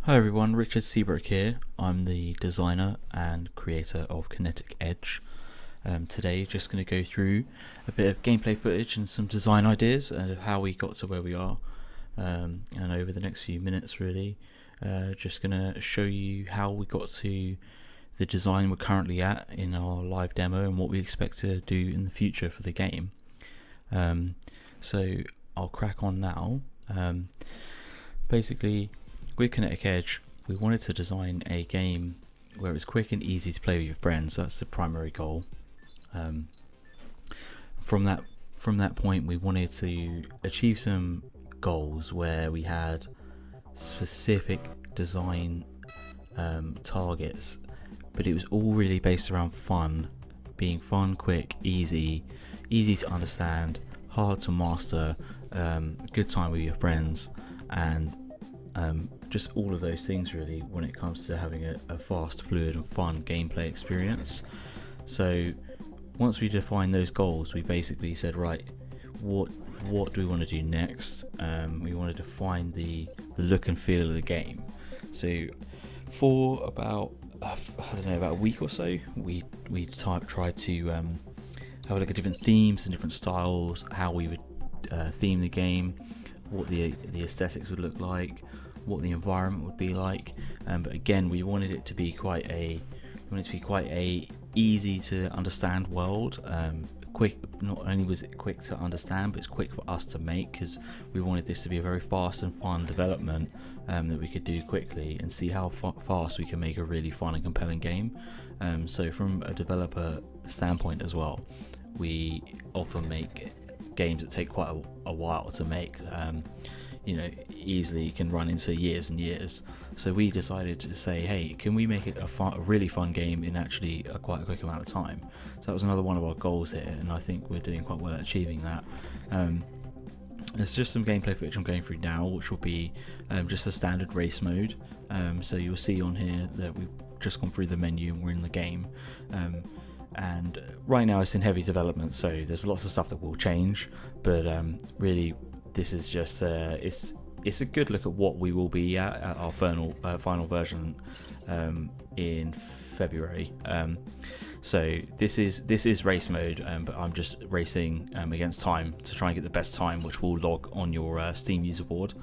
Hi everyone, Richard Seabrook here. I'm the designer and creator of Kinetic Edge. Today just going to go through a bit of gameplay footage and some design ideas of how we got to where we are. And over the next few minutes really, just going to show you how we got to the design we're currently at in our live demo and what we expect to do in the future for the game. So I'll crack on now. Basically, with Kinetic Edge, we wanted to design a game where it's quick and easy to play with your friends. That's the primary goal. From that point, we wanted to achieve some goals where we had specific design targets, but it was all really based around fun, being fun, quick, easy to understand, hard to master, good time with your friends, and just all of those things really when it comes to having a fast, fluid and fun gameplay experience. So once we defined those goals, we basically said, right, what do we want to do next? We wanted to find the look and feel of the game. So for about about a week or so, we tried to have a look at different themes and different styles, how we would theme the game, what the aesthetics would look like, what the environment would be like, but again, we wanted it to be quite a easy to understand world. Quick, not only was it quick to understand, but it's quick for us to make, because we wanted this to be a very fast and fun development that we could do quickly and see how fast we can make a really fun and compelling game. So from a developer standpoint as well, we often make games that take quite a while to make. Easily can run into years and years. So we decided to say, hey, can we make it a really fun game in actually quite a quick amount of time? So that was another one of our goals here, and I think we're doing quite well at achieving that. There's just some gameplay footage I'm going through now, which will be just a standard race mode. So you'll see on here that we've just gone through the menu and we're in the game. And right now it's in heavy development, so there's lots of stuff that will change, but really this is just it's a good look at what we will be at our final version in February. So this is race mode, but I'm just racing against time to try and get the best time, which will log on your Steam user board,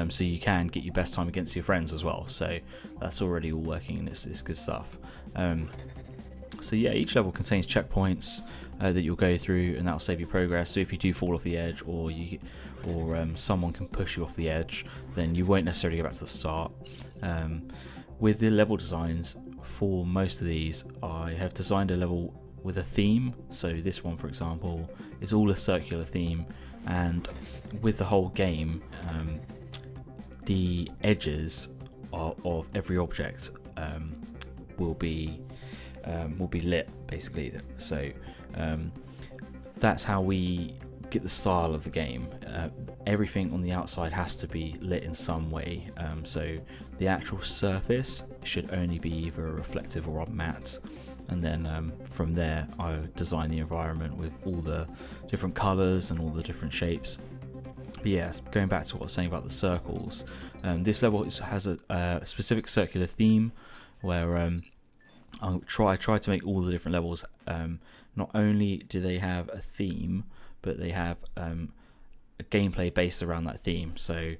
so you can get your best time against your friends as well. So that's already all working, and it's good stuff. So yeah, each level contains checkpoints that you'll go through, and that'll save you progress. So if you do fall off the edge, or someone can push you off the edge, then you won't necessarily go back to the start. With the level designs for most of these, I have designed a level with a theme. So this one, for example, is all a circular theme, and with the whole game, the edges of every object will be lit, basically. So that's how we get the style of the game. Everything on the outside has to be lit in some way, so the actual surface should only be either reflective or matte, and then from there I design the environment with all the different colors and all the different shapes. But yeah, going back to what I was saying about the circles, this level has a specific circular theme where I try to make all the different levels. Not only do they have a theme, but they have a gameplay based around that theme. So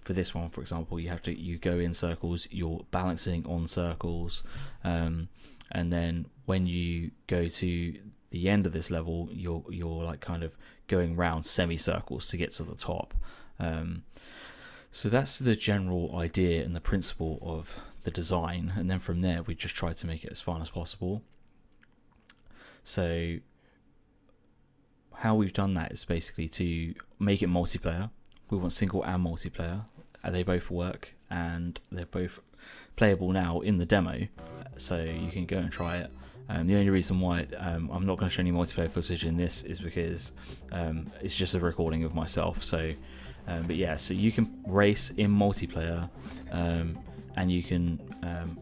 for this one, for example, you go in circles, you're balancing on circles, and then when you go to the end of this level, you're like kind of going round semicircles to get to the top. So that's the general idea and the principle of the design, and then from there we just try to make it as fun as possible. So how we've done that is basically to make it multiplayer. We want single and multiplayer. They both work, and they're both playable now in the demo, so you can go and try it. The only reason why I'm not going to show any multiplayer footage in this is because it's just a recording of myself. So but yeah, so you can race in multiplayer, and you can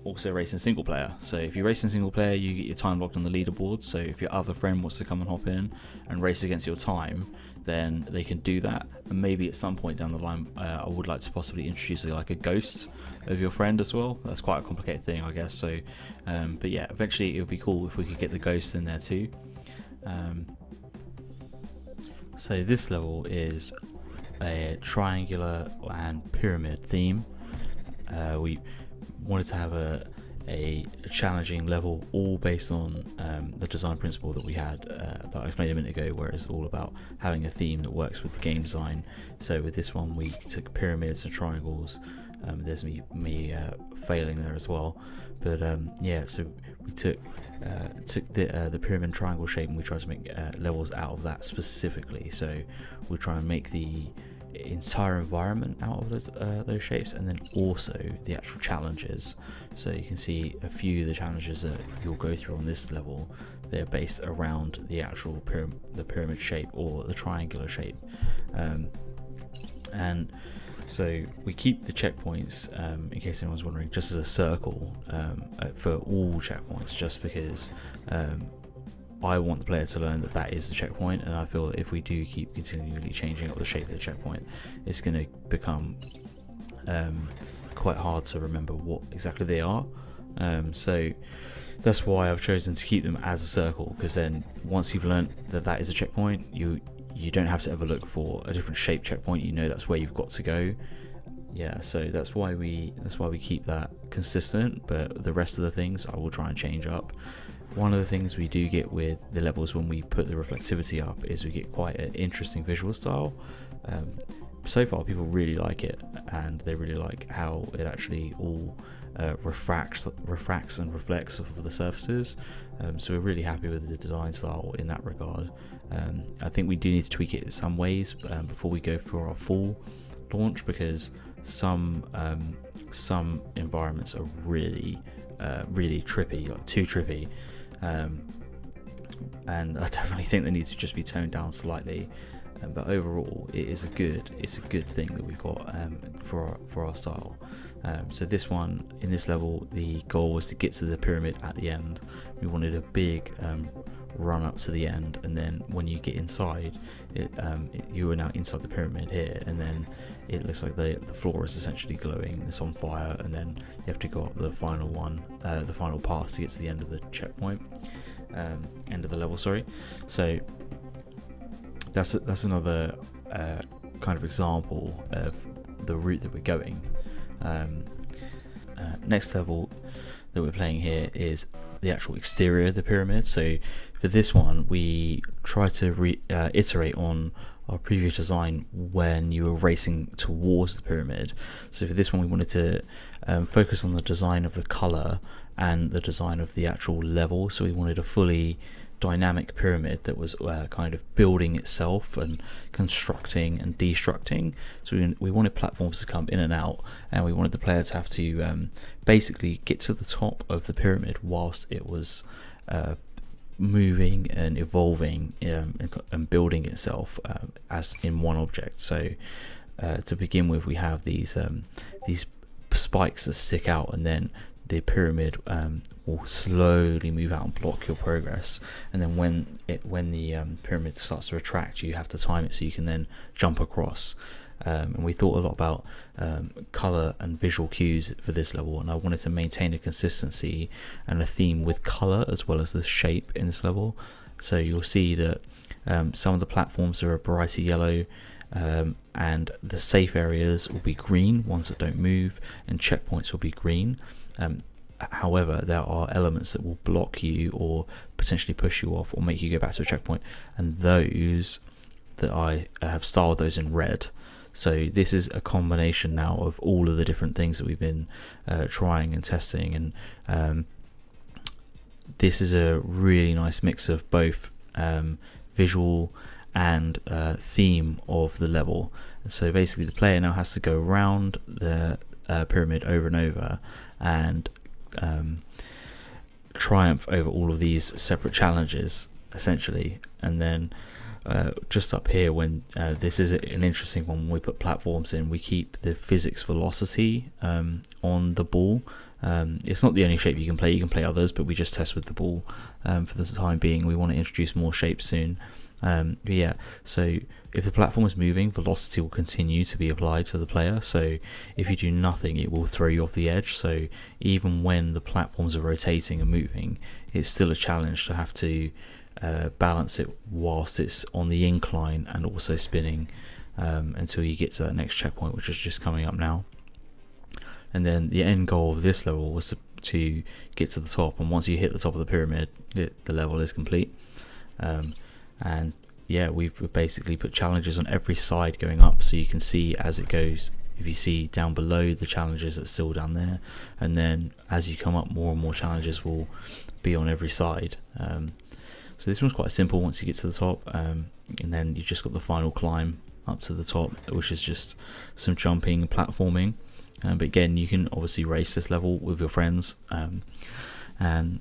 also race in single player. So if you race in single player, you get your time logged on the leaderboard. So if your other friend wants to come and hop in and race against your time, then they can do that. And maybe at some point down the line, I would like to possibly introduce like a ghost of your friend as well. That's quite a complicated thing, I guess. So but yeah, eventually it would be cool if we could get the ghost in there too. So this level is a triangular and pyramid theme. We wanted to have a challenging level, all based on the design principle that we had that I explained a minute ago, where it's all about having a theme that works with the game design. So with this one, we took pyramids and triangles. There's me failing there as well, but yeah. So we took the pyramid triangle shape, and we tried to make levels out of that specifically. So we'll try and make the entire environment out of those shapes, and then also the actual challenges. So you can see a few of the challenges that you'll go through on this level. They're based around the actual pyramid shape or the triangular shape, and so we keep the checkpoints, in case anyone's wondering, just as a circle for all checkpoints, just because I want the player to learn that that is the checkpoint, and I feel that if we do keep continually changing up the shape of the checkpoint, it's going to become quite hard to remember what exactly they are. So that's why I've chosen to keep them as a circle, because then once you've learned that that is a checkpoint, you don't have to ever look for a different shape checkpoint. You know that's where you've got to go. Yeah, so that's why we keep that consistent, but the rest of the things I will try and change up. One of the things we do get with the levels when we put the reflectivity up is we get quite an interesting visual style. So far people really like it, and they really like how it actually all refracts and reflects off of the surfaces. So we're really happy with the design style in that regard. I think we do need to tweak it in some ways before we go for our full launch, because some environments are really trippy, like too trippy, and I definitely think they need to just be toned down slightly. But overall, it's a good thing that we've got for our style. So this one, in this level, the goal was to get to the pyramid at the end. We wanted a big run up to the end, and then when you get inside, you are now inside the pyramid here, and then it looks like the floor is essentially glowing, it's on fire, and then you have to go up the final one, the final path to get to the end of the checkpoint, end of the level. Sorry. So that's another kind of example of the route that we're going. Next level that we're playing here is the actual exterior of the pyramid. So for this one, we try to iterate on our previous design when you were racing towards the pyramid. So for this one, we wanted to focus on the design of the color and the design of the actual level. So we wanted a fully dynamic pyramid that was kind of building itself and constructing and destructing. So we wanted platforms to come in and out, and we wanted the player to have to basically get to the top of the pyramid whilst it was moving and evolving and building itself as in one object. So to begin with, we have these spikes that stick out, and then the pyramid will slowly move out and block your progress, and then when the pyramid starts to retract, you have to time it so you can then jump across. And we thought a lot about color and visual cues for this level, and I wanted to maintain a consistency and a theme with color as well as the shape in this level. So you'll see that some of the platforms are a brighter yellow, and the safe areas will be green, ones that don't move, and checkpoints will be green. However, there are elements that will block you or potentially push you off or make you go back to a checkpoint, and those that I have styled those in red. So this is a combination now of all of the different things that we've been trying and testing, and this is a really nice mix of both visual and theme of the level. So basically the player now has to go around the pyramid over and over and triumph over all of these separate challenges essentially, and then just up here, when this is an interesting one, when we put platforms in, we keep the physics velocity on the ball. It's not the only shape you can play others, but we just test with the ball for the time being. We want to introduce more shapes soon. But yeah, so if the platform is moving, velocity will continue to be applied to the player. So if you do nothing, it will throw you off the edge. So even when the platforms are rotating and moving, it's still a challenge to have to balance it whilst it's on the incline and also spinning until you get to that next checkpoint, which is just coming up now. And then the end goal of this level was to get to the top, and once you hit the top of the pyramid, the level is complete. And yeah, we've basically put challenges on every side going up, so you can see as it goes. If you see down below, the challenges are still down there, and then as you come up, more and more challenges will be on every side. So this one's quite simple once you get to the top, and then you just got the final climb up to the top, which is just some jumping and platforming. But again, you can obviously race this level with your friends and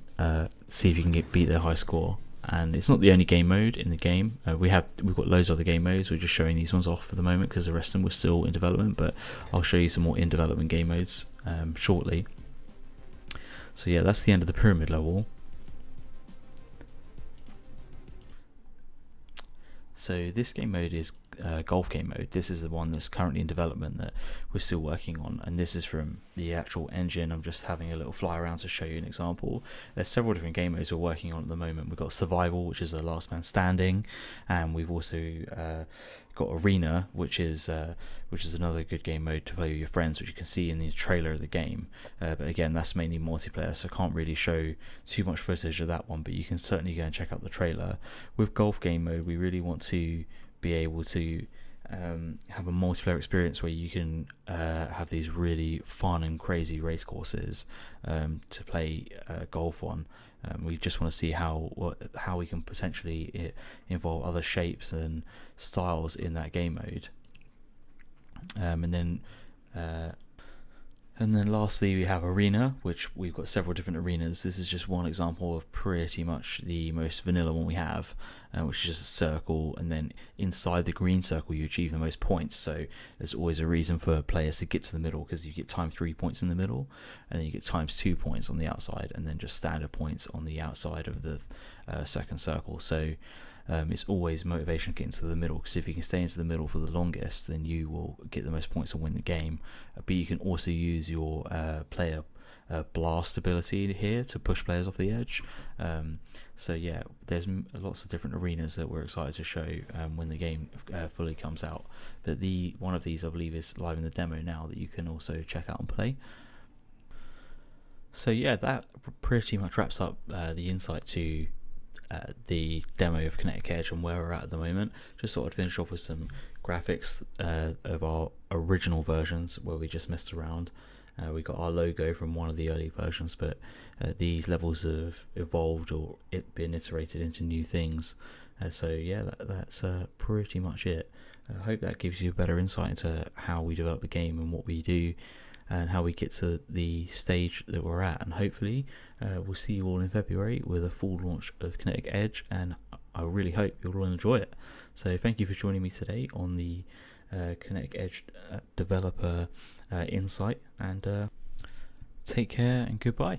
see if you can beat their high score. And it's not the only game mode in the game. We've got loads of other game modes. We're just showing these ones off for the moment because the rest of them were still in development, but I'll show you some more in development game modes shortly. So yeah, that's the end of the pyramid level. So this game mode is golf game mode. This is the one that's currently in development that we're still working on, and this is from the actual engine. I'm just having a little fly around to show you an example. There's several different game modes we're working on at the moment. We've got survival, which is the last man standing, and we've also got arena, which is another good game mode to play with your friends, which you can see in the trailer of the game. But again, that's mainly multiplayer, so I can't really show too much footage of that one, but you can certainly go and check out the trailer. With golf game mode, we really want to be able to have a multiplayer experience where you can have these really fun and crazy race courses to play golf on. We just want to see how we can potentially involve other shapes and styles in that game mode. And then lastly, we have arena, which we've got several different arenas. This is just one example of pretty much the most vanilla one we have, which is just a circle, and then inside the green circle you achieve the most points. So there's always a reason for players to get to the middle, because you get times 3 points in the middle, and then you get times 2 points on the outside, and then just standard points on the outside of the second circle. So it's always motivation getting to the middle, because if you can stay into the middle for the longest, then you will get the most points and win the game. But you can also use your player blast ability here to push players off the edge. So yeah, there's lots of different arenas that we're excited to show when the game fully comes out. But one of these, I believe, is live in the demo now that you can also check out and play. So yeah, that pretty much wraps up the insight to the demo of Kinetic Edge and where we're at the moment. Just thought I'd finish off with some graphics of our original versions where we just messed around. We got our logo from one of the early versions, but these levels have evolved or been iterated into new things. So yeah, that's pretty much it. I hope that gives you a better insight into how we develop the game and what we do and how we get to the stage that we're at. And hopefully we'll see you all in February with a full launch of Kinetic Edge, and I really hope you'll all enjoy it. So thank you for joining me today on the Kinetic Edge developer insight, and take care and goodbye.